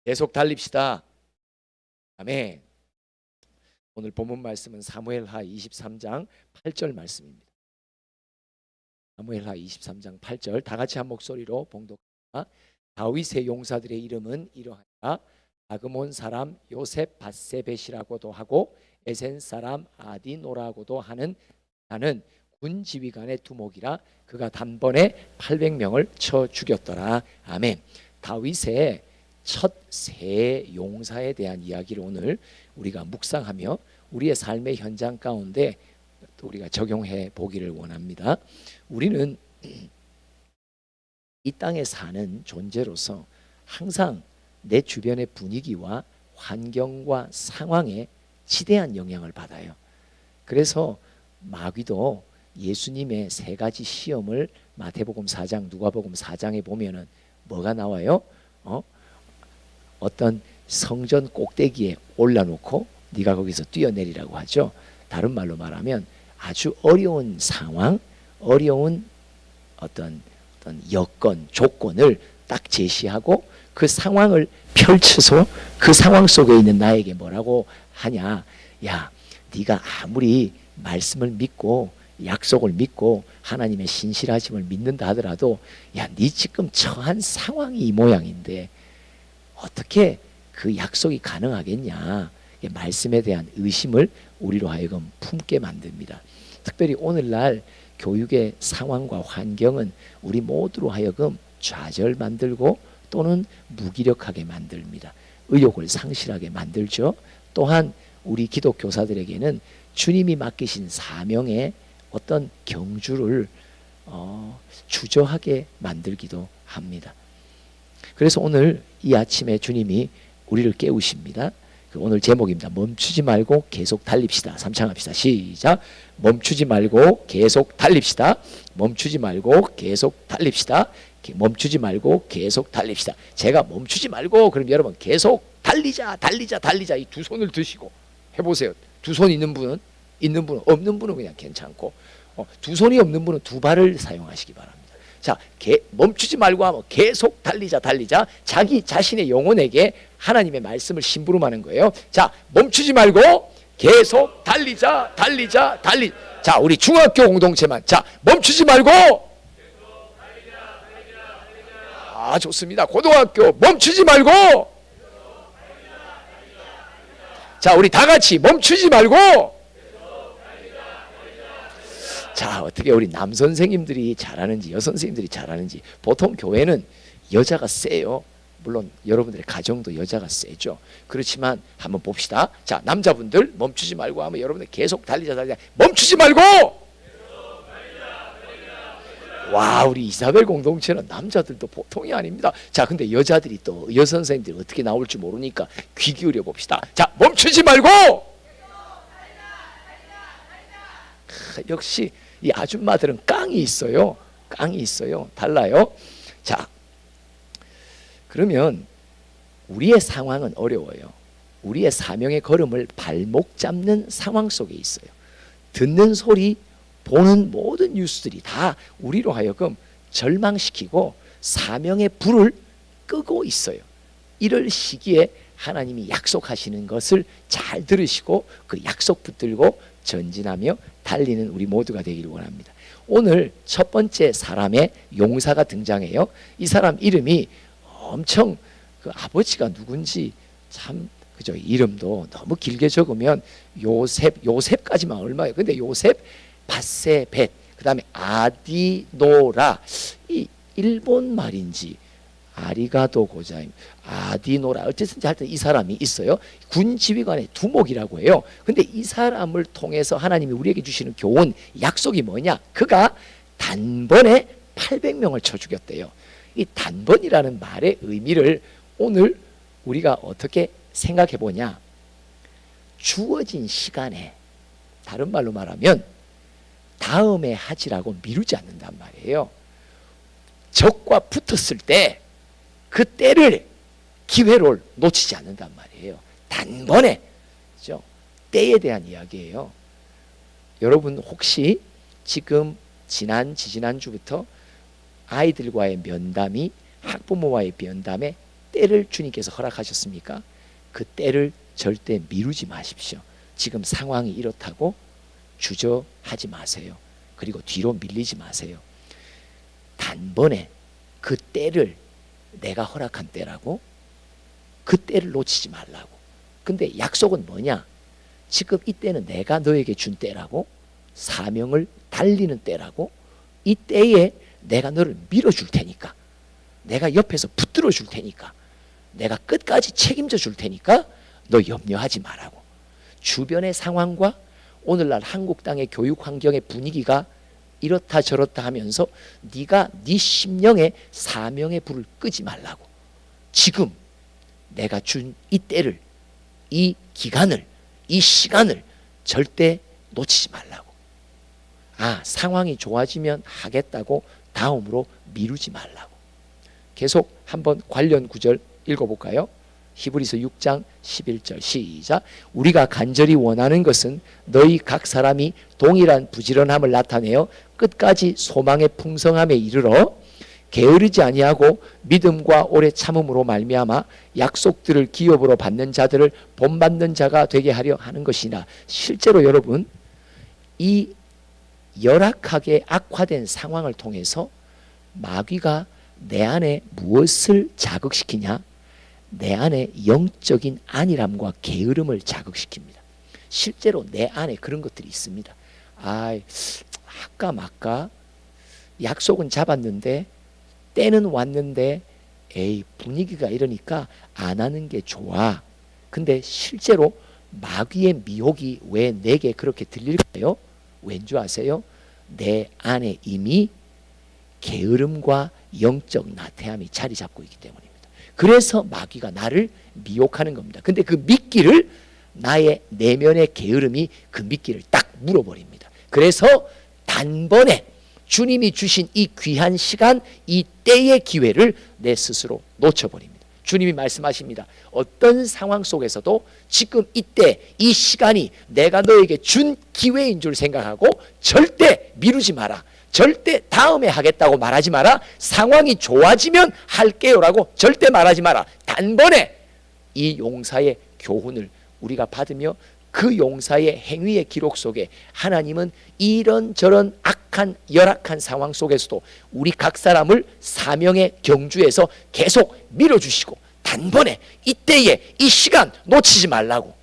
계속 달립시다. 아멘. 오늘 본문 말씀은 사무엘하 23장 8절 말씀입니다. 사무엘하 23장 8절 다 같이 한 목소리로 봉독합니다. 다윗의 용사들의 이름은 이러하니라. 아그몬 사람 요셉 바세벳이라고도 하고 에센 사람 아디노라고도 하는 나는 군 지휘관의 두목이라. 그가 단번에 800명을 쳐 죽였더라. 아멘. 다윗의 첫 세 용사에 대한 이야기를 오늘 우리가 묵상하며 우리의 삶의 현장 가운데 또 우리가 적용해 보기를 원합니다. 우리는 이 땅에 사는 존재로서 항상 내 주변의 분위기와 환경과 상황에 지대한 영향을 받아요. 그래서 마귀도 예수님의 세 가지 시험을 마태복음 4장, 누가복음 4장에 보면은 뭐가 나와요? 어떤 성전 꼭대기에 올라놓고 네가 거기서 뛰어내리라고 하죠. 다른 말로 말하면 아주 어려운 상황, 어려운 어떤 여건, 조건을 딱 제시하고 그 상황을 펼쳐서 그 상황 속에 있는 나에게 뭐라고 하냐. 야, 네가 아무리 말씀을 믿고 약속을 믿고 하나님의 신실하심을 믿는다 하더라도 야, 네 지금 처한 상황이 이 모양인데 어떻게 그 약속이 가능하겠냐. 말씀에 대한 의심을 우리로 하여금 품게 만듭니다. 특별히 오늘날 교육의 상황과 환경은 우리 모두로 하여금 좌절 만들고 또는 무기력하게 만듭니다. 의욕을 상실하게 만들죠. 또한 우리 기독교사들에게는 주님이 맡기신 사명의 어떤 경주를 주저하게 만들기도 합니다. 그래서 오늘 이 아침에 주님이 우리를 깨우십니다. 오늘 제목입니다. 멈추지 말고 계속 달립시다. 삼창합시다. 시작. 멈추지 말고 계속 달립시다. 멈추지 말고 계속 달립시다. 멈추지 말고 계속 달립시다. 제가 멈추지 말고 그럼 여러분 계속 달리자 달리자 달리자 이 두 손을 드시고 해보세요. 두 손 있는 분은 없는 분은 그냥 괜찮고 두 손이 없는 분은 두 발을 사용하시기 바랍니다. 자, 멈추지 말고 하면 계속 달리자 달리자. 자기 자신의 영혼에게 하나님의 말씀을 심부름하는 거예요. 자, 멈추지 말고 계속 달리자 달리자 달리. 자, 우리 중학교 공동체만. 자, 멈추지 말고. 아, 좋습니다. 고등학교 멈추지 말고. 자, 우리 다 같이 멈추지 말고. 자, 어떻게 우리 남 선생님들이 잘하는지 여 선생님들이 잘하는지. 보통 교회는 여자가 세요. 물론 여러분들의 가정도 여자가 세죠. 그렇지만 한번 봅시다. 자, 남자분들 멈추지 말고 하면 여러분들 계속 달리자 달리자. 멈추지 말고. 와, 우리 이사벨 공동체는 남자들도 보통이 아닙니다. 자, 근데 여자들이 또 여선생님들이 어떻게 나올지 모르니까 귀 기울여 봅시다. 자, 멈추지 말고. 역시 이 아줌마들은 깡이 있어요. 깡이 있어요. 달라요. 자, 그러면 우리의 상황은 어려워요. 우리의 사명의 걸음을 발목 잡는 상황 속에 있어요. 듣는 소리, 보는 모든 뉴스들이 다 우리로 하여금 절망시키고 사명의 불을 끄고 있어요. 이럴 시기에 하나님이 약속하시는 것을 잘 들으시고 그 약속 붙들고 전진하며 달리는 우리 모두가 되기를 원합니다. 오늘 첫 번째 사람의 용사가 등장해요. 이 사람 이름이 엄청 그 아버지가 누군지 참 그죠. 이름도 너무 길게 적으면 요셉까지만 얼마예요. 근데 요셉, 바세벳, 그다음에 아디노라. 이 일본 말인지 아리가도 고자임, 아디노라 어쨌든지 하여튼 이 사람이 있어요. 군 지휘관의 두목이라고 해요. 근데 이 사람을 통해서 하나님이 우리에게 주시는 교훈, 약속이 뭐냐? 그가 단번에 800명을 쳐 죽였대요. 이 단번이라는 말의 의미를 오늘 우리가 어떻게 생각해 보냐? 주어진 시간에, 다른 말로 말하면 다음에 하지라고 미루지 않는단 말이에요. 적과 붙었을 때 그 때를, 기회를 놓치지 않는단 말이에요. 단번에, 그렇죠? 때에 대한 이야기예요. 여러분 혹시 지금 지난주부터 아이들과의 면담이 학부모와의 면담에 때를 주님께서 허락하셨습니까? 그 때를 절대 미루지 마십시오. 지금 상황이 이렇다고 주저하지 마세요. 그리고 뒤로 밀리지 마세요. 단번에 그 때를 내가 허락한 때라고, 그 때를 놓치지 말라고. 근데 약속은 뭐냐? 지금 이 때는 내가 너에게 준 때라고, 사명을 달리는 때라고, 이 때에 내가 너를 밀어줄 테니까, 내가 옆에서 붙들어 줄 테니까, 내가 끝까지 책임져 줄 테니까 너 염려하지 말라고. 주변의 상황과 오늘날 한국 땅의 교육 환경의 분위기가 이렇다 저렇다 하면서 네가 네 심령의 사명의 불을 끄지 말라고. 지금 내가 준 이 때를, 이 기간을, 이 시간을 절대 놓치지 말라고. 상황이 좋아지면 하겠다고 다음으로 미루지 말라고. 계속 한번 관련 구절 읽어볼까요? 히브리서 6장 11절 시작. 우리가 간절히 원하는 것은 너희 각 사람이 동일한 부지런함을 나타내어 끝까지 소망의 풍성함에 이르러 게으르지 아니하고 믿음과 오래 참음으로 말미암아 약속들을 기업으로 받는 자들을 본받는 자가 되게 하려 하는 것이나. 실제로 여러분, 이 열악하게 악화된 상황을 통해서 마귀가 내 안에 무엇을 자극시키냐? 내 안에 영적인 안일함과 게으름을 자극시킵니다. 실제로 내 안에 그런 것들이 있습니다. 할까 말까, 약속은 잡았는데 때는 왔는데 분위기가 이러니까 안 하는 게 좋아. 근데 실제로 마귀의 미혹이 왜 내게 그렇게 들릴까요? 왠지 아세요? 내 안에 이미 게으름과 영적 나태함이 자리 잡고 있기 때문입니다. 그래서 마귀가 나를 미혹하는 겁니다. 근데 그 미끼를, 나의 내면의 게으름이 그 미끼를 딱 물어버립니다. 그래서 단번에 주님이 주신 이 귀한 시간, 이 때의 기회를 내 스스로 놓쳐버립니다. 주님이 말씀하십니다. 어떤 상황 속에서도 지금 이때, 이 시간이 내가 너에게 준 기회인 줄 생각하고 절대 미루지 마라. 절대 다음에 하겠다고 말하지 마라. 상황이 좋아지면 할게요라고 절대 말하지 마라. 단번에 이 용사의 교훈을 우리가 받으며 그 용사의 행위의 기록 속에 하나님은 이런저런 악한 열악한 상황 속에서도 우리 각 사람을 사명의 경주에서 계속 밀어주시고, 단번에 이때에 이 시간 놓치지 말라고.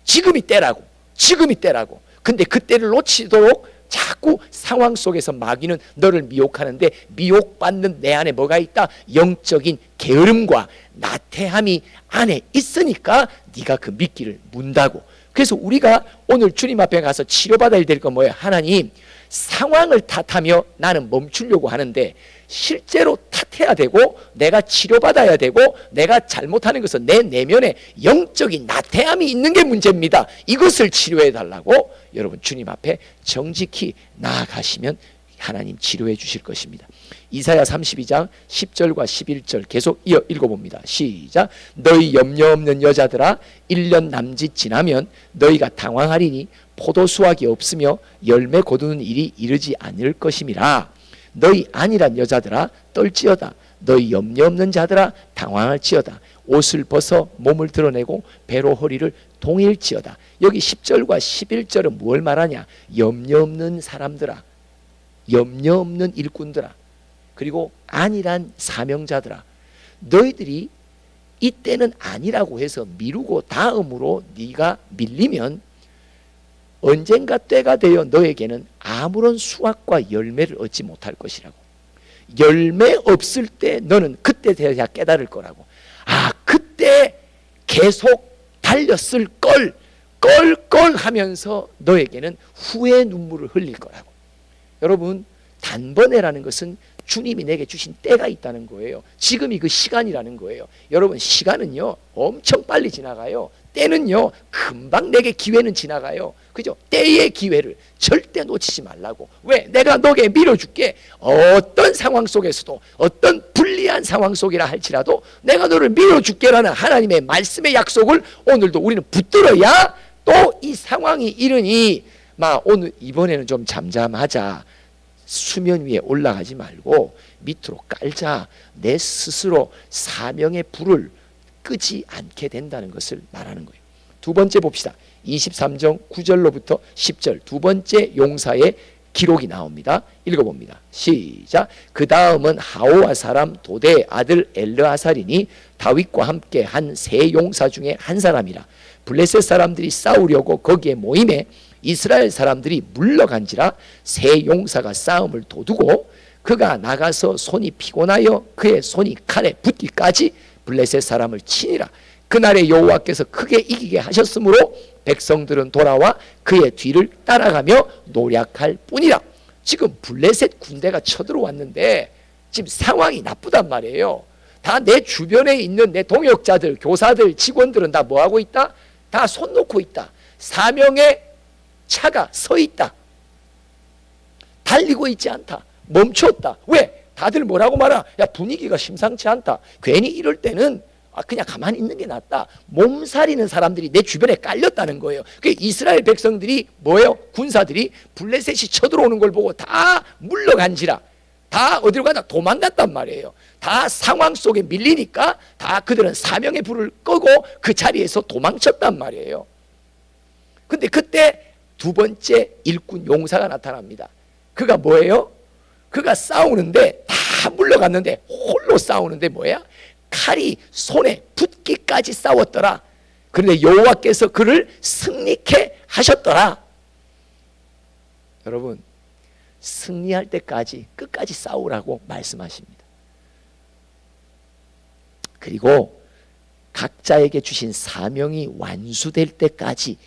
지금이 때라고. 지금이 때라고. 근데 그 때를 놓치도록 자꾸 상황 속에서 마귀는 너를 미혹하는데, 미혹받는 내 안에 뭐가 있다? 영적인 게으름과 나태함이 안에 있으니까 네가 그 미끼를 문다고. 그래서 우리가 오늘 주님 앞에 가서 치료받아야 될 건 뭐예요? 하나님, 상황을 탓하며 나는 멈추려고 하는데 실제로 탓해야 되고 내가 치료받아야 되고, 내가 잘못하는 것은 내 내면에 영적인 나태함이 있는 게 문제입니다. 이것을 치료해 달라고 여러분 주님 앞에 정직히 나아가시면 하나님 치료해 주실 것입니다. 이사야 32장 10절과 11절 계속 이어 읽어봅니다. 시작. 너희 염려 없는 여자들아, 1년 남짓 지나면 너희가 당황하리니 포도 수확이 없으며 열매 거두는 일이 이르지 않을 것임이라. 너희 안일한 여자들아 떨지어다. 너희 염려 없는 자들아 당황할지어다. 옷을 벗어 몸을 드러내고 배로 허리를 동일지어다. 여기 10절과 11절은 뭘 말하냐? 염려 없는 사람들아, 염려 없는 일꾼들아, 그리고 안일한 사명자들아, 너희들이 이때는 아니라고 해서 미루고 다음으로 네가 밀리면 언젠가 때가 되어 너에게는 아무런 수확과 열매를 얻지 못할 것이라고. 열매 없을 때 너는 그때 돼야 깨달을 거라고. 그때 계속 달렸을 걸 하면서 너에게는 후회의 눈물을 흘릴 거라고. 여러분, 단번에라는 것은 주님이 내게 주신 때가 있다는 거예요. 지금이 그 시간이라는 거예요. 여러분, 시간은요 엄청 빨리 지나가요. 때는요 금방 내게 기회는 지나가요. 그죠? 때의 기회를 절대 놓치지 말라고. 왜? 내가 너에게 밀어줄게. 어떤 상황 속에서도, 어떤 불리한 상황 속이라 할지라도 내가 너를 밀어줄게라는 하나님의 말씀의 약속을 오늘도 우리는 붙들어야 또 이 상황이 이르니 오늘 이번에는 좀 잠잠하자, 수면 위에 올라가지 말고 밑으로 깔자, 내 스스로 사명의 불을 끄지 않게 된다는 것을 말하는 거예요. 두 번째 봅시다. 23장 9절로부터 10절 두 번째 용사의 기록이 나옵니다. 읽어봅니다. 시작. 그 다음은 하오와 사람 도대의 아들 엘르아살이니 다윗과 함께 한 세 용사 중에 한 사람이라. 블레셋 사람들이 싸우려고 거기에 모임에 이스라엘 사람들이 물러간지라. 세 용사가 싸움을 도두고 그가 나가서 손이 피곤하여 그의 손이 칼에 붙기까지 블레셋 사람을 치니라. 그날에 여호와께서 크게 이기게 하셨으므로 백성들은 돌아와 그의 뒤를 따라가며 노략할 뿐이라. 지금 블레셋 군대가 쳐들어왔는데 지금 상황이 나쁘단 말이에요. 다 내 주변에 있는 내 동역자들, 교사들, 직원들은 다 뭐하고 있다? 다 손 놓고 있다. 사명의 차가 서 있다. 달리고 있지 않다. 멈췄다. 왜? 다들 뭐라고 말하? 야, 분위기가 심상치 않다. 괜히 이럴 때는 그냥 가만히 있는 게 낫다. 몸살이는 사람들이 내 주변에 깔렸다는 거예요. 그 이스라엘 백성들이 뭐예요? 군사들이 블레셋이 쳐들어오는 걸 보고 다 물러간지라. 다 어디로 가다 도망갔단 말이에요. 다 상황 속에 밀리니까 다 그들은 사명의 불을 끄고 그 자리에서 도망쳤단 말이에요. 근데 그때 두 번째 일꾼 용사가 나타납니다. 그가 뭐예요? 그가 싸우는데 다 물러갔는데 홀로 싸우는데 뭐야? 칼이 손에 붙기까지 싸웠더라. 그런데 여호와께서 그를 승리케 하셨더라. 여러분, 승리할 때까지 끝까지 싸우라고 말씀하십니다. 그리고 각자에게 주신 사명이 완수될 때까지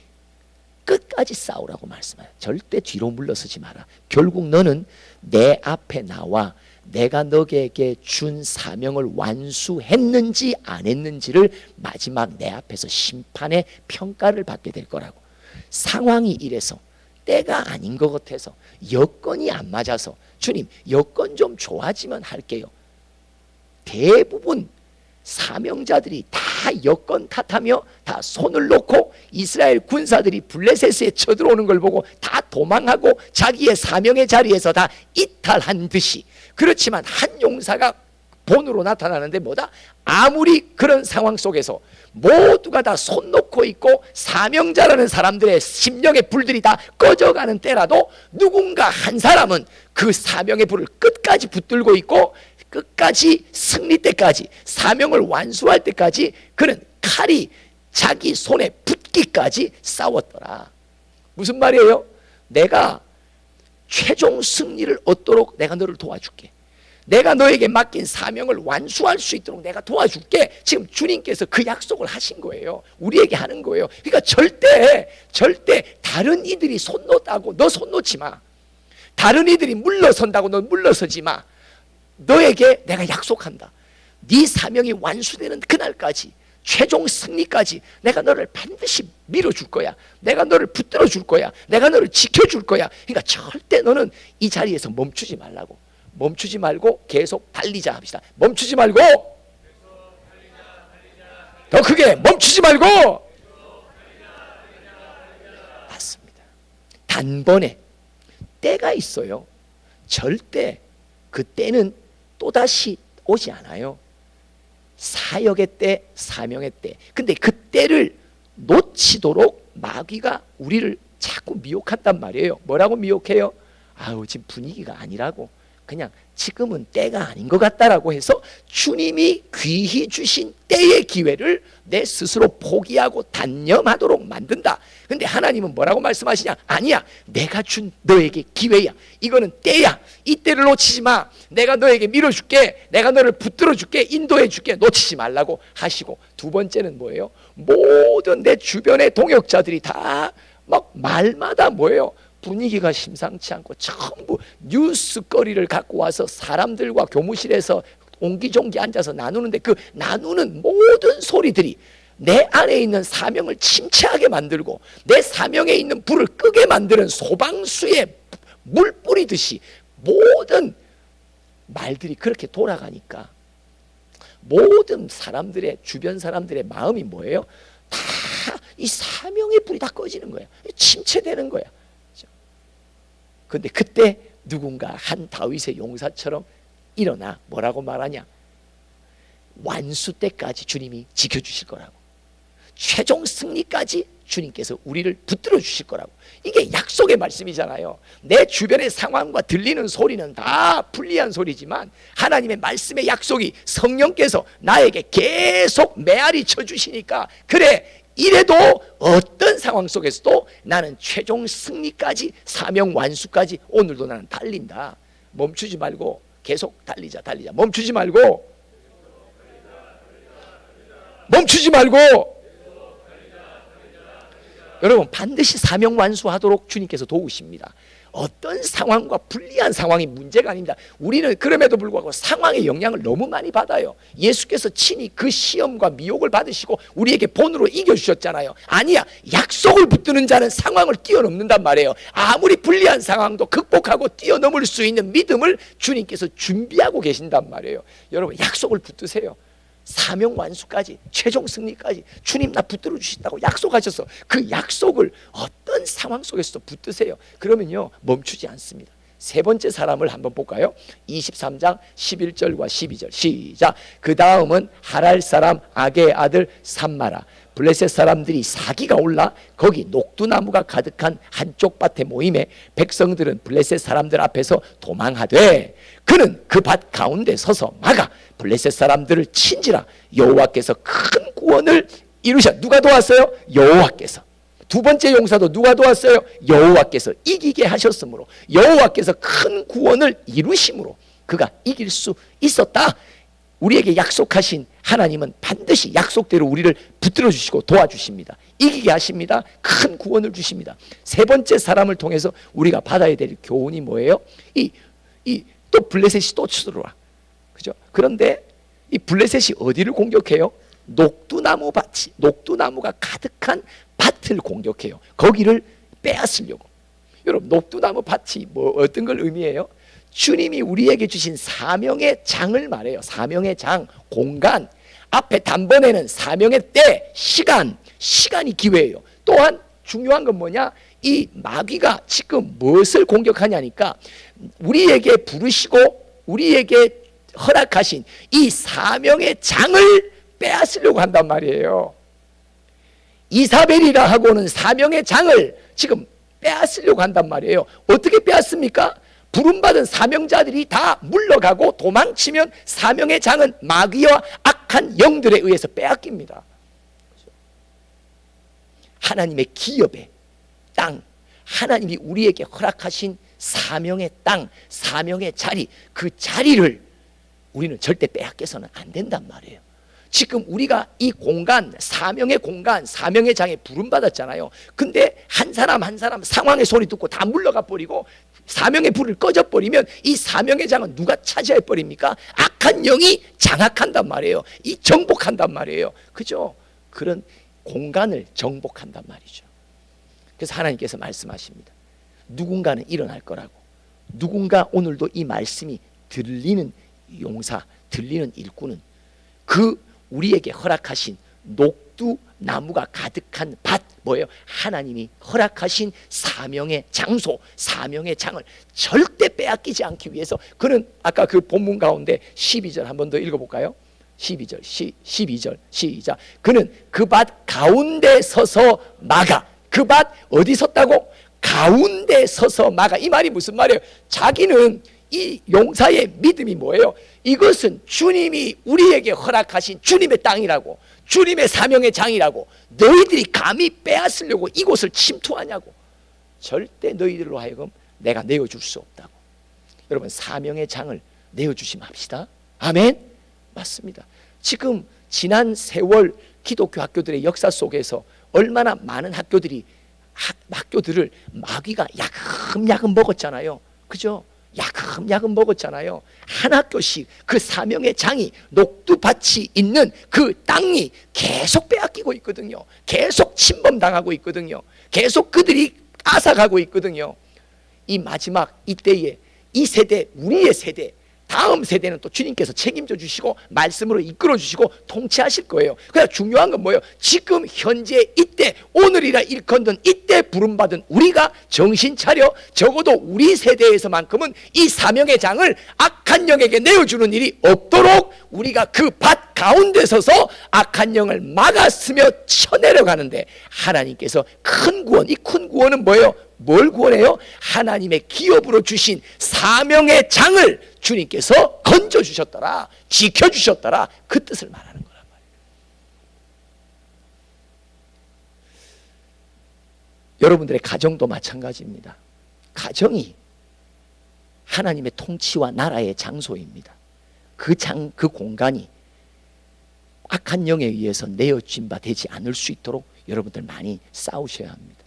끝까지 싸우라고 말씀해요. 절대 뒤로 물러서지 마라. 결국 너는 내 앞에 나와 내가 너에게 준 사명을 완수했는지 안 했는지를 마지막 내 앞에서 심판의 평가를 받게 될 거라고. 상황이 이래서 때가 아닌 것 같아서 여건이 안 맞아서 주님 여건 좀 좋아지면 할게요. 대부분 사명자들이 다 여건 탓하며 다 손을 놓고 이스라엘 군사들이 블레셋에 쳐들어오는 걸 보고 다 도망하고 자기의 사명의 자리에서 다 이탈한 듯이. 그렇지만 한 용사가 본으로 나타나는데 뭐다? 아무리 그런 상황 속에서 모두가 다 손 놓고 있고 사명자라는 사람들의 심령의 불들이 다 꺼져가는 때라도 누군가 한 사람은 그 사명의 불을 끝까지 붙들고 있고 끝까지 승리 때까지 사명을 완수할 때까지 그는 칼이 자기 손에 붙기까지 싸웠더라. 무슨 말이에요? 내가 최종 승리를 얻도록 내가 너를 도와줄게. 내가 너에게 맡긴 사명을 완수할 수 있도록 내가 도와줄게. 지금 주님께서 그 약속을 하신 거예요. 우리에게 하는 거예요. 그러니까 절대 다른 이들이 손 놓다고 너 손 놓지 마. 다른 이들이 물러선다고 너 물러서지 마. 너에게 내가 약속한다. 네 사명이 완수되는 그날까지 최종 승리까지 내가 너를 반드시 밀어줄 거야. 내가 너를 붙들어 줄 거야. 내가 너를 지켜줄 거야. 그러니까 절대 너는 이 자리에서 멈추지 말라고. 멈추지 말고 계속 달리자 합시다. 멈추지 말고 더 크게 멈추지 말고. 맞습니다. 단번에 때가 있어요. 절대 그 때는 또다시 오지 않아요. 사역의 때, 사명의 때. 근데 그 때를 놓치도록 마귀가 우리를 자꾸 미혹한단 말이에요. 뭐라고 미혹해요? 아우 지금 분위기가 아니라고. 그냥 지금은 때가 아닌 것 같다라고 해서 주님이 귀히 주신 때의 기회를 내 스스로 포기하고 단념하도록 만든다. 근데 하나님은 뭐라고 말씀하시냐? 아니야, 내가 준 너에게 기회야. 이거는 때야. 이 때를 놓치지 마. 내가 너에게 밀어줄게. 내가 너를 붙들어줄게. 인도해줄게. 놓치지 말라고 하시고. 두 번째는 뭐예요? 모든 내 주변의 동역자들이 다 막 말마다 뭐예요? 분위기가 심상치 않고 전부 뉴스거리를 갖고 와서 사람들과 교무실에서 옹기종기 앉아서 나누는데 그 나누는 모든 소리들이 내 안에 있는 사명을 침체하게 만들고 내 사명에 있는 불을 끄게 만드는 소방수에 물 뿌리듯이 모든 말들이 그렇게 돌아가니까 모든 사람들의 주변 사람들의 마음이 뭐예요? 다 이 사명의 불이 다 꺼지는 거야. 침체되는 거야. 근데 그때 누군가 한 다윗의 용사처럼 일어나 뭐라고 말하냐? 완수 때까지 주님이 지켜주실 거라고. 최종 승리까지 주님께서 우리를 붙들어 주실 거라고. 이게 약속의 말씀이잖아요. 내 주변의 상황과 들리는 소리는 다 불리한 소리지만 하나님의 말씀의 약속이 성령께서 나에게 계속 메아리 쳐주시니까, 그래, 이래도 어떤 상황 속에서도 나는 최종 승리까지, 사명 완수까지 오늘도 나는 달린다. 멈추지 말고 계속 달리자. 멈추지 말고 여러분, 반드시 사명 완수하도록 주님께서 도우십니다. 어떤 상황과 불리한 상황이 문제가 아닙니다. 우리는 그럼에도 불구하고 상황의 영향을 너무 많이 받아요. 예수께서 친히 그 시험과 미혹을 받으시고 우리에게 본으로 이겨주셨잖아요. 아니야, 약속을 붙드는 자는 상황을 뛰어넘는단 말이에요. 아무리 불리한 상황도 극복하고 뛰어넘을 수 있는 믿음을 주님께서 준비하고 계신단 말이에요. 여러분, 약속을 붙드세요. 사명 완수까지, 최종 승리까지 주님 나 붙들어 주신다고 약속하셔서 그 약속을 어떤 상황 속에서도 붙드세요. 그러면요, 멈추지 않습니다. 세 번째 사람을 한번 볼까요? 23장 11절과 12절 시작. 그 다음은 하랄 사람 악의 아들 삼마라. 블레셋 사람들이 사기가 올라 거기 녹두나무가 가득한 한쪽 밭에 모임에 백성들은 블레셋 사람들 앞에서 도망하되 그는 그 밭 가운데 서서 막아 블레셋 사람들을 친지라. 여호와께서 큰 구원을 이루셔. 누가 도왔어요? 여호와께서. 두 번째 용사도 누가 도왔어요? 여호와께서 이기게 하셨으므로, 여호와께서 큰 구원을 이루심으로 그가 이길 수 있었다. 우리에게 약속하신 하나님은 반드시 약속대로 우리를 붙들어 주시고 도와주십니다. 이기게 하십니다. 큰 구원을 주십니다. 세 번째 사람을 통해서 우리가 받아야 될 교훈이 뭐예요? 또 블레셋이 또 쳐들어와. 그죠? 그런데 이 블레셋이 어디를 공격해요? 녹두나무 밭이, 녹두나무가 가득한 밭을 공격해요. 거기를 빼앗으려고. 여러분, 녹두나무 밭이 뭐 어떤 걸 의미해요? 주님이 우리에게 주신 사명의 장을 말해요. 사명의 장, 공간. 앞에 단번에는 사명의 때, 시간이 기회예요. 또한 중요한 건 뭐냐? 이 마귀가 지금 무엇을 공격하냐니까 우리에게 부르시고 우리에게 허락하신 이 사명의 장을 빼앗으려고 한단 말이에요. 이사벨이라 하고는 사명의 장을 지금 빼앗으려고 한단 말이에요. 어떻게 빼앗습니까? 부름받은 사명자들이 다 물러가고 도망치면 사명의 장은 마귀와 악한 영들에 의해서 빼앗깁니다. 하나님의 기업의 땅, 하나님이 우리에게 허락하신 사명의 땅, 사명의 자리, 그 자리를 우리는 절대 빼앗겨서는 안 된단 말이에요. 지금 우리가 이 공간, 사명의 공간, 사명의 장에 부름받았잖아요. 근데 한 사람 한 사람 상황의 소리 듣고 다 물러가 버리고 사명의 불을 꺼져버리면 이 사명의 장은 누가 차지해 버립니까? 악한 영이 장악한단 말이에요. 이 정복한단 말이에요. 그죠? 그런 공간을 정복한단 말이죠. 그래서 하나님께서 말씀하십니다. 누군가는 일어날 거라고. 누군가 오늘도 이 말씀이 들리는 용사, 들리는 일꾼은 그 우리에게 허락하신 녹두나무가 가득한 밭, 뭐예요? 하나님이 허락하신 사명의 장소, 사명의 장을 절대 빼앗기지 않기 위해서 그는 아까 그 본문 가운데 12절 한 번 더 읽어볼까요? 12절 시작. 그는 그 밭 가운데 서서 막아. 그 밭 어디 섰다고? 가운데 서서 막아. 이 말이 무슨 말이에요? 자기는 이 용사의 믿음이 뭐예요? 이것은 주님이 우리에게 허락하신 주님의 땅이라고, 주님의 사명의 장이라고. 너희들이 감히 빼앗으려고 이곳을 침투하냐고. 절대 너희들로 하여금 내가 내어줄 수 없다고. 여러분, 사명의 장을 내어주시면 합시다. 아멘? 맞습니다. 지금 지난 세월 기독교 학교들의 역사 속에서 얼마나 많은 학교들을 마귀가 야금야금 먹었잖아요. 그죠? 야금야금 먹었잖아요. 한 학교씩 그 사명의 장이, 녹두밭이 있는 그 땅이 계속 빼앗기고 있거든요. 계속 침범당하고 있거든요. 계속 그들이 앗아가고 있거든요. 이 마지막 이때에 이 세대, 우리의 세대, 다음 세대는 또 주님께서 책임져 주시고 말씀으로 이끌어 주시고 통치하실 거예요. 그러나 중요한 건 뭐예요? 지금 현재 이때 오늘이라 일컫는 이때 부름받은 우리가 정신 차려 적어도 우리 세대에서만큼은 이 사명의 장을 악한 영에게 내어주는 일이 없도록 우리가 그 밭 가운데 서서 악한 영을 막았으며 쳐내려가는데 하나님께서 큰 구원, 이 큰 구원은 뭐예요? 뭘 구원해요? 하나님의 기업으로 주신 사명의 장을 주님께서 건져주셨더라, 지켜주셨더라, 그 뜻을 말하는 거란 말이에요. 여러분들의 가정도 마찬가지입니다. 가정이 하나님의 통치와 나라의 장소입니다. 그 공간이 악한 영에 의해서 내어진 바 되지 않을 수 있도록 여러분들 많이 싸우셔야 합니다.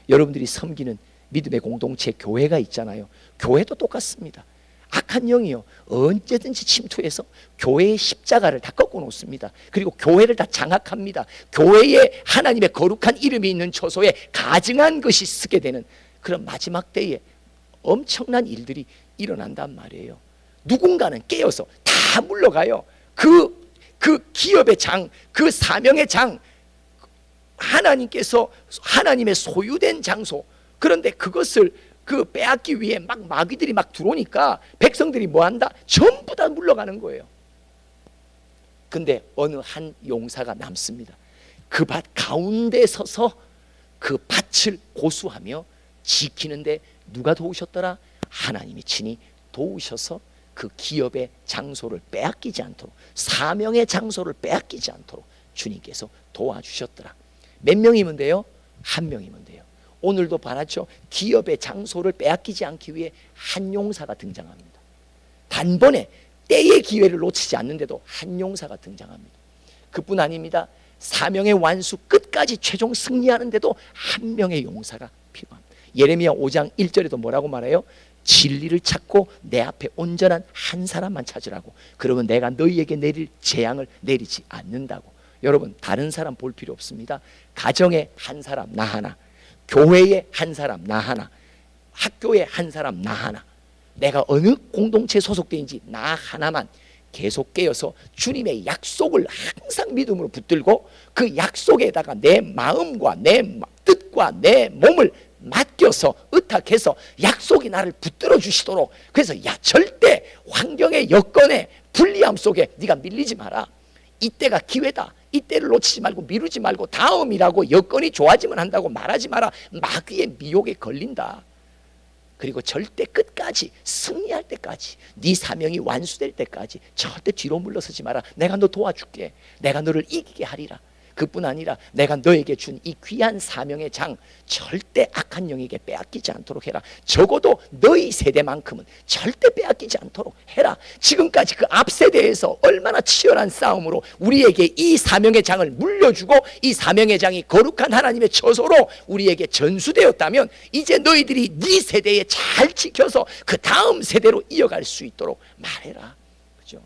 여러분들이 섬기는 믿음의 공동체 교회가 있잖아요. 교회도 똑같습니다. 악한 영이요 언제든지 침투해서 교회의 십자가를 다 꺾어 놓습니다. 그리고 교회를 다 장악합니다. 교회에 하나님의 거룩한 이름이 있는 처소에 가증한 것이 쓰게 되는 그런 마지막 때에 엄청난 일들이 일어난단 말이에요. 누군가는 깨어서 다 물러가요. 그 기업의 장, 그 사명의 장, 하나님께서 하나님의 소유된 장소, 그런데 그것을 빼앗기 위해 막 마귀들이 막 들어오니까 백성들이 뭐 한다? 전부 다 물러가는 거예요. 근데 어느 한 용사가 남습니다. 그 밭 가운데 서서 그 밭을 고수하며 지키는데 누가 도우셨더라? 하나님이 친히 도우셔서 그 기업의 장소를 빼앗기지 않도록, 사명의 장소를 빼앗기지 않도록 주님께서 도와주셨더라. 몇 명이면 돼요? 한 명이면 돼요. 오늘도 봤죠? 기업의 장소를 빼앗기지 않기 위해 한 용사가 등장합니다. 단번에 때의 기회를 놓치지 않는데도 한 용사가 등장합니다. 그뿐 아닙니다. 사명의 완수 끝까지 최종 승리하는데도 한 명의 용사가 필요합니다. 예레미야 5장 1절에도 뭐라고 말해요? 진리를 찾고 내 앞에 온전한 한 사람만 찾으라고. 그러면 내가 너희에게 내릴 재앙을 내리지 않는다고. 여러분 다른 사람 볼 필요 없습니다. 가정에 한 사람 나 하나, 교회에 한 사람 나 하나, 학교에 한 사람 나 하나, 내가 어느 공동체 소속된지 나 하나만 계속 깨어서 주님의 약속을 항상 믿음으로 붙들고 그 약속에다가 내 마음과 내 뜻과 내 몸을 맡겨서 의탁해서 약속이 나를 붙들어 주시도록. 그래서 절대 환경의 여건의 불리함 속에 네가 밀리지 마라. 이때가 기회다. 이때를 놓치지 말고 미루지 말고 다음이라고 여건이 좋아지면 한다고 말하지 마라. 마귀의 미혹에 걸린다. 그리고 절대 끝까지 승리할 때까지, 네 사명이 완수될 때까지 절대 뒤로 물러서지 마라. 내가 너 도와줄게. 내가 너를 이기게 하리라. 그뿐 아니라 내가 너에게 준 이 귀한 사명의 장 절대 악한 영에게 빼앗기지 않도록 해라. 적어도 너희 세대만큼은 절대 빼앗기지 않도록 해라. 지금까지 그 앞 세대에서 얼마나 치열한 싸움으로 우리에게 이 사명의 장을 물려주고 이 사명의 장이 거룩한 하나님의 처소로 우리에게 전수되었다면 이제 너희들이 네 세대에 잘 지켜서 그 다음 세대로 이어갈 수 있도록 말해라. 그죠?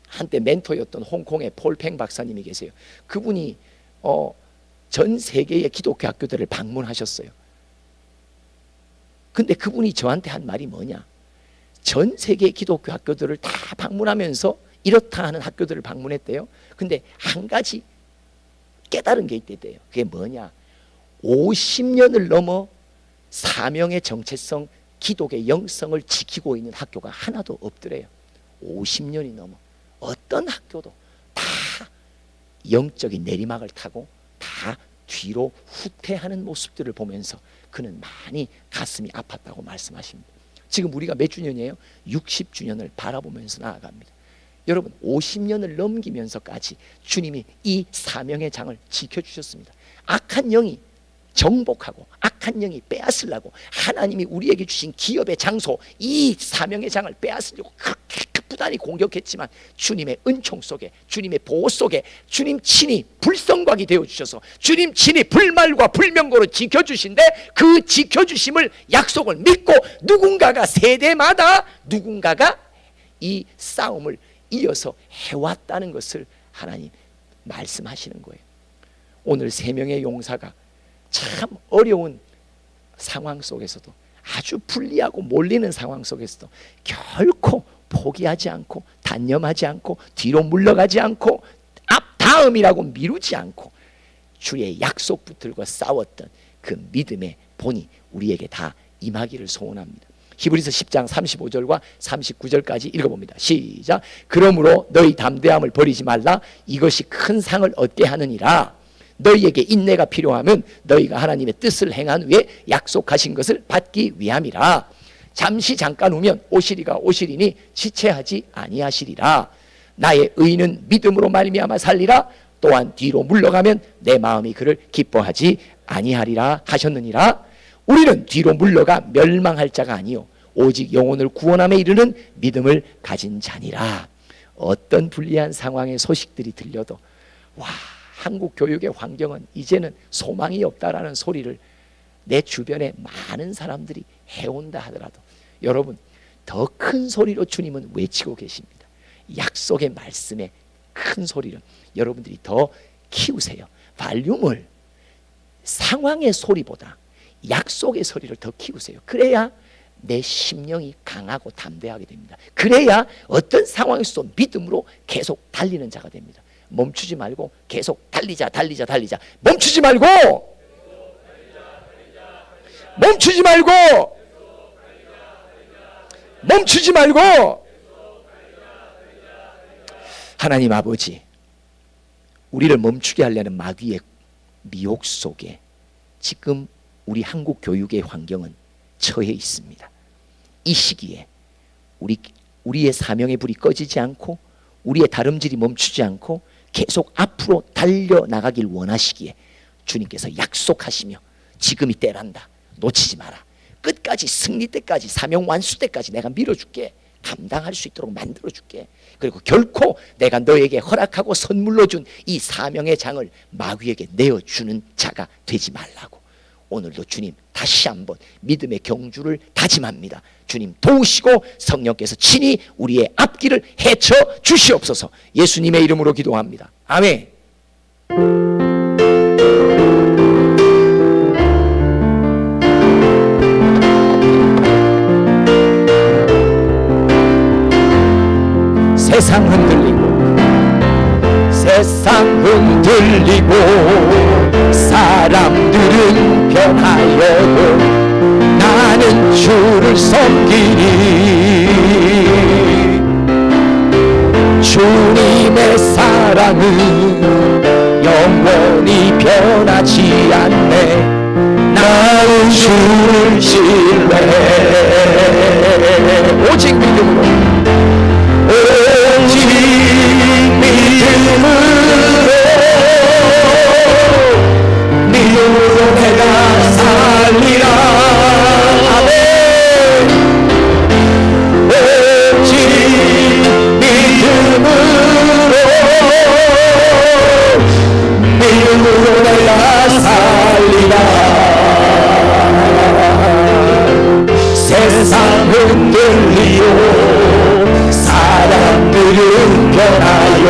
한때 멘토였던 홍콩의 폴팽 박사님이 계세요. 그분이 전 세계의 기독교 학교들을 방문하셨어요. 근데 그분이 저한테 한 말이 뭐냐? 전 세계의 기독교 학교들을 다 방문하면서 이렇다 하는 학교들을 방문했대요. 근데 한 가지 깨달은 게 있대요. 그게 뭐냐? 50년을 넘어 사명의 정체성, 기독의 영성을 지키고 있는 학교가 하나도 없더래요. 50년이 넘어. 어떤 학교도 다 영적인 내리막을 타고 다 뒤로 후퇴하는 모습들을 보면서 그는 많이 가슴이 아팠다고 말씀하십니다. 지금 우리가 몇 주년이에요? 60주년을 바라보면서 나아갑니다. 여러분 50년을 넘기면서까지 주님이 이 사명의 장을 지켜주셨습니다. 악한 영이 정복하고 악한 영이 빼앗으려고 하나님이 우리에게 주신 기업의 장소, 이 사명의 장을 빼앗으려고 부단히 공격했지만 주님의 은총 속에, 주님의 보호 속에 주님 친히 불성곽이 되어주셔서 주님 친히 불말과 불명고로 지켜주신데 그 지켜주심을 약속을 믿고 누군가가 세대마다 누군가가 이 싸움을 이어서 해왔다는 것을 하나님 말씀하시는 거예요. 오늘 3명의 용사가 참 어려운 상황 속에서도 아주 불리하고 몰리는 상황 속에서도 결코 포기하지 않고 단념하지 않고 뒤로 물러가지 않고 다음이라고 미루지 않고 주의 약속 붙들고 싸웠던 그 믿음의 본이 우리에게 다 임하기를 소원합니다. 히브리서 10장 35절과 39절까지 읽어봅니다. 시작. 그러므로 너희 담대함을 버리지 말라. 이것이 큰 상을 얻게 하느니라. 너희에게 인내가 필요하면 너희가 하나님의 뜻을 행한 후에 약속하신 것을 받기 위함이라. 잠시 잠깐 후면 오시리가 오시리니 지체하지 아니하시리라. 나의 의인은 믿음으로 말미암아 살리라. 또한 뒤로 물러가면 내 마음이 그를 기뻐하지 아니하리라 하셨느니라. 우리는 뒤로 물러가 멸망할 자가 아니요 오직 영혼을 구원함에 이르는 믿음을 가진 자니라. 어떤 불리한 상황의 소식들이 들려도 와, 한국 교육의 환경은 이제는 소망이 없다라는 소리를 내 주변에 많은 사람들이 해온다 하더라도 여러분 더 큰 소리로 주님은 외치고 계십니다. 약속의 말씀에 큰 소리를 여러분들이 더 키우세요. 발륨을 상황의 소리보다 약속의 소리를 더 키우세요. 그래야 내 심령이 강하고 담대하게 됩니다. 그래야 어떤 상황에서도 믿음으로 계속 달리는 자가 됩니다. 멈추지 말고 계속 달리자. 멈추지 말고 하나님 아버지, 우리를 멈추게 하려는 마귀의 미혹 속에 지금 우리 한국 교육의 환경은 처해 있습니다. 이 시기에 우리의 사명의 불이 꺼지지 않고 우리의 다름질이 멈추지 않고 계속 앞으로 달려나가길 원하시기에 주님께서 약속하시며 지금이 때란다. 놓치지 마라. 끝까지 승리 때까지 사명 완수 때까지 내가 밀어줄게. 감당할 수 있도록 만들어줄게. 그리고 결코 내가 너에게 허락하고 선물로 준 이 사명의 장을 마귀에게 내어주는 자가 되지 말라고 오늘도 주님 다시 한번 믿음의 경주를 다짐합니다. 주님 도우시고 성령께서 친히 우리의 앞길을 헤쳐 주시옵소서. 예수님의 이름으로 기도합니다. 아멘. 세상 흔들리고 사람들은 변하여도 나는 주를 섬기니 주님의 사랑은 영원히 변하지 않네. 나는 주를 신뢰해. 오직 믿음으로 내가 살리라. 아멘. 오직 믿음으로 내가 살리라. 세상 흔들리요 사람들은 변하여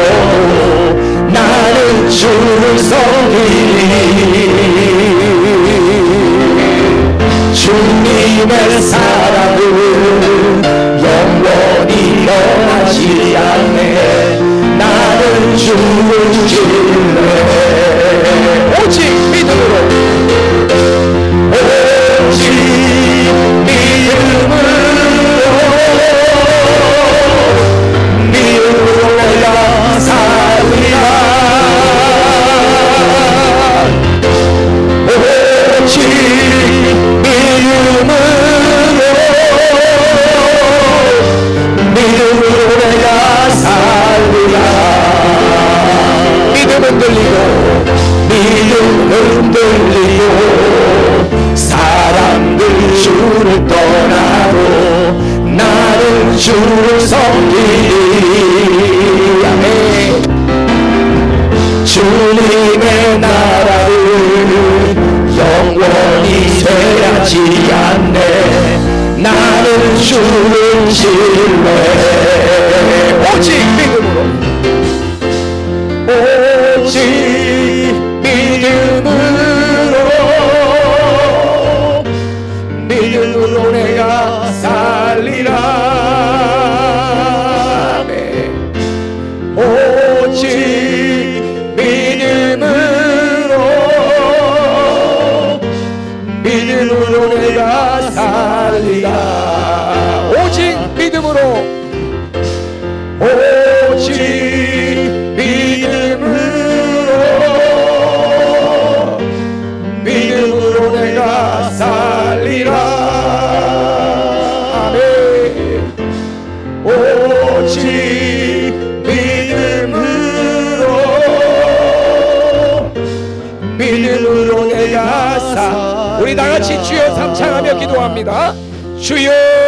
나는 주를 섬기니 주님의 사랑은 영원히 변하지 않네. 나는 주를 신뢰해. 오직 믿음으로 내가 살리라. 오직 믿음으로 내가 살리라. 믿음 흔들리고 사람들 주를 떠나도 나는 주를 섬기리. 아멘. 주님의 나라를 영원히 쇠하지 않네. 나는 주를 신뢰해. 오직 믿음으로 믿음으로 믿음으로 오직 믿음으로 내가 살리라. 아멘. 오직 믿음으로 내가 우리 다 같이 주여 삼창하며 기도합니다. 주여